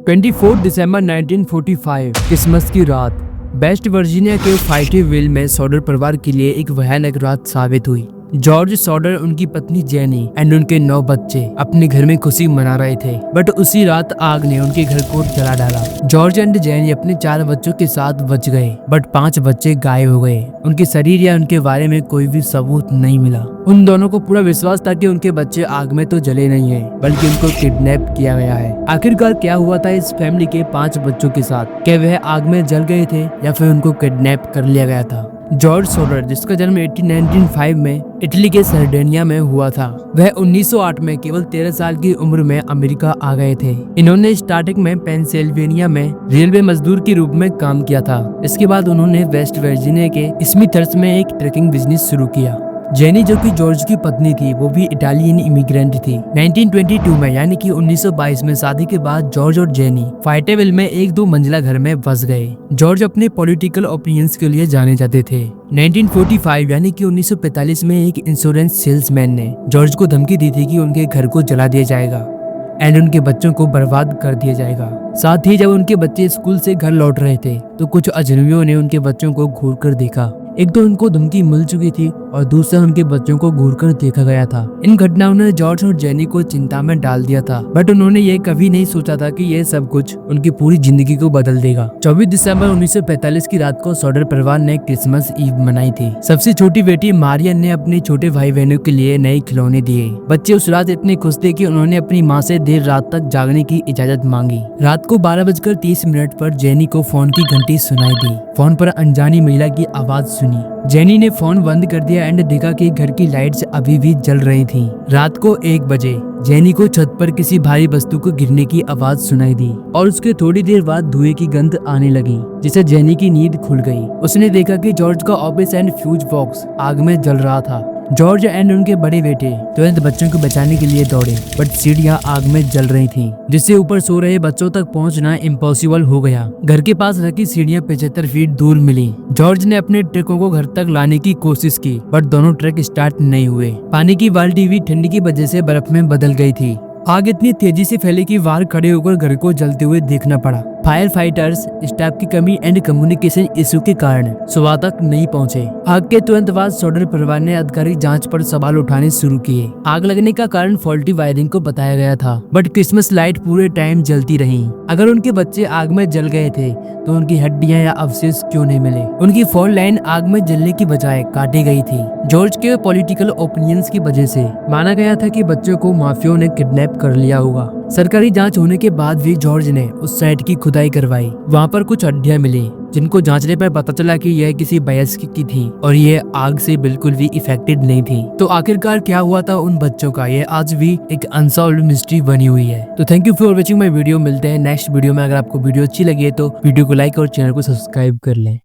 24 दिसंबर 1945 Christmas की रात West Virginia के फाइटिवविल में सॉडर परिवार के लिए एक भयानक रात साबित हुई। जॉर्ज सॉडर, उनकी पत्नी जेनी एंड उनके 9 बच्चे अपने घर में खुशी मना रहे थे, बट उसी रात आग ने उनके घर को जला डाला। जॉर्ज एंड जेनी अपने 4 बच्चों के साथ बच गए, बट 5 बच्चे गायब हो गए। उनके शरीर या उनके बारे में कोई भी सबूत नहीं मिला। उन दोनों को पूरा विश्वास था कि उनके बच्चे आग में तो जले नहीं हैं, बल्कि उनको किडनैप किया गया है। आखिरकार क्या हुआ था इस फैमिली के 5 बच्चों के साथ? क्या वह आग में जल गए थे या फिर उनको किडनैप कर लिया गया था? जॉर्ज सॉडर, जिसका जन्म 1895 में इटली के सर्डेनिया में हुआ था, वह 1908 में केवल 13 साल की उम्र में अमेरिका आ गए थे। इन्होंने स्टार्टिंग में पेंसिल्वेनिया में रेलवे मजदूर के रूप में काम किया था। इसके बाद उन्होंने वेस्ट वर्जीनिया के स्मिथर्स में एक ट्रकिंग बिजनेस शुरू किया। जेनी, जो कि जॉर्ज की पत्नी थी, वो भी इटालियन इमिग्रेंट थी। 1922 में यानी कि 1922 में शादी के बाद जॉर्ज और जेनी फाइटिवविल में एक 2 मंजिला घर में बस गए। जॉर्ज अपने पॉलिटिकल ओपिनियंस के लिए जाने जाते थे। 1945 यानी कि 1945 में एक इंश्योरेंस सेल्समैन ने जॉर्ज को धमकी दी थी कि उनके घर को जला दिया जाएगा एंड उनके बच्चों को बर्बाद कर दिया जाएगा। साथ ही जब उनके बच्चे स्कूल से घर लौट रहे थे तो कुछ अजनबियों ने उनके बच्चों को घूर कर देखा। एक तो उनको धमकी मिल चुकी थी और दूसरा उनके बच्चों को घूर कर देखा गया था। इन घटनाओं ने जॉर्ज और जेनी को चिंता में डाल दिया था, बट उन्होंने ये कभी नहीं सोचा था कि ये सब कुछ उनकी पूरी जिंदगी को बदल देगा। 24 दिसंबर 1945 की रात को सॉडर परिवार ने क्रिसमस ईव मनाई थी। सबसे छोटी बेटी मारियन ने अपने छोटे भाई बहनों के लिए नए खिलौने दिए। बच्चे उस रात इतने खुश थे कि उन्होंने अपनी माँ से देर रात तक जागने की इजाजत मांगी। रात को 12:30 पर जेनी को फोन की घंटी सुनाई दी। फोन पर अनजानी महिला की आवाज सुनी। जेनी ने फोन बंद कर दिया एंड देखा कि घर की लाइट्स अभी भी जल रही थीं। रात को 1 बजे जेनी को छत पर किसी भारी वस्तु को गिरने की आवाज सुनाई दी और उसके थोड़ी देर बाद धुएं की गंध आने लगी, जिससे जेनी की नींद खुल गई। उसने देखा कि जॉर्ज का ऑफिस एंड फ्यूज बॉक्स आग में जल रहा था। जॉर्ज एंड उनके बड़े बेटे तुरंत बच्चों को बचाने के लिए दौड़े, बट सीढ़ियां आग में जल रही थीं, जिससे ऊपर सो रहे बच्चों तक पहुंचना इम्पॉसिबल हो गया। घर के पास रखी सीढ़ियां 75 फीट दूर मिली। जॉर्ज ने अपने ट्रकों को घर तक लाने की कोशिश की, बट दोनों ट्रक स्टार्ट नहीं हुए। पानी की बाल्टी भी ठंडी की वजह से बर्फ में बदल गई थी। आग इतनी तेजी से फैली कि बाहर खड़े होकर घर को जलते हुए देखना पड़ा। फायर फाइटर्स स्टाफ की कमी एंड कम्युनिकेशन इशू के कारण सुबह तक नहीं पहुंचे। आग के तुरंत बाद सॉडर परिवार ने आधिकारिक जांच पर सवाल उठाने शुरू किए। आग लगने का कारण फॉल्टी वायरिंग को बताया गया था, बट क्रिसमस लाइट पूरे टाइम जलती रही। अगर उनके बच्चे आग में जल गए थे तो उनकी हड्डियां या अवशेष क्यों नहीं मिले? उनकी फोन लाइन आग में जलने की बजाय काटी गई थी। जॉर्ज के पॉलिटिकल ओपिनियंस की वजह से माना गया था कि बच्चों को माफियाओं ने किडनैप कर लिया होगा। सरकारी जांच होने के बाद भी जॉर्ज ने उस साइट की खुदाई करवाई। वहाँ पर कुछ हड्डियां मिली, जिनको जांचने पर पता चला कि यह किसी वयस्क की थी और ये आग से बिल्कुल भी इफेक्टेड नहीं थी। तो आखिरकार क्या हुआ था उन बच्चों का, ये आज भी एक अनसॉल्व्ड मिस्ट्री बनी हुई है। तो thank you for watching my video. मिलते हैं नेक्स्ट वीडियो में। अगर आपको वीडियो अच्छी लगी है तो वीडियो को लाइक और चैनल को सब्सक्राइब कर लें।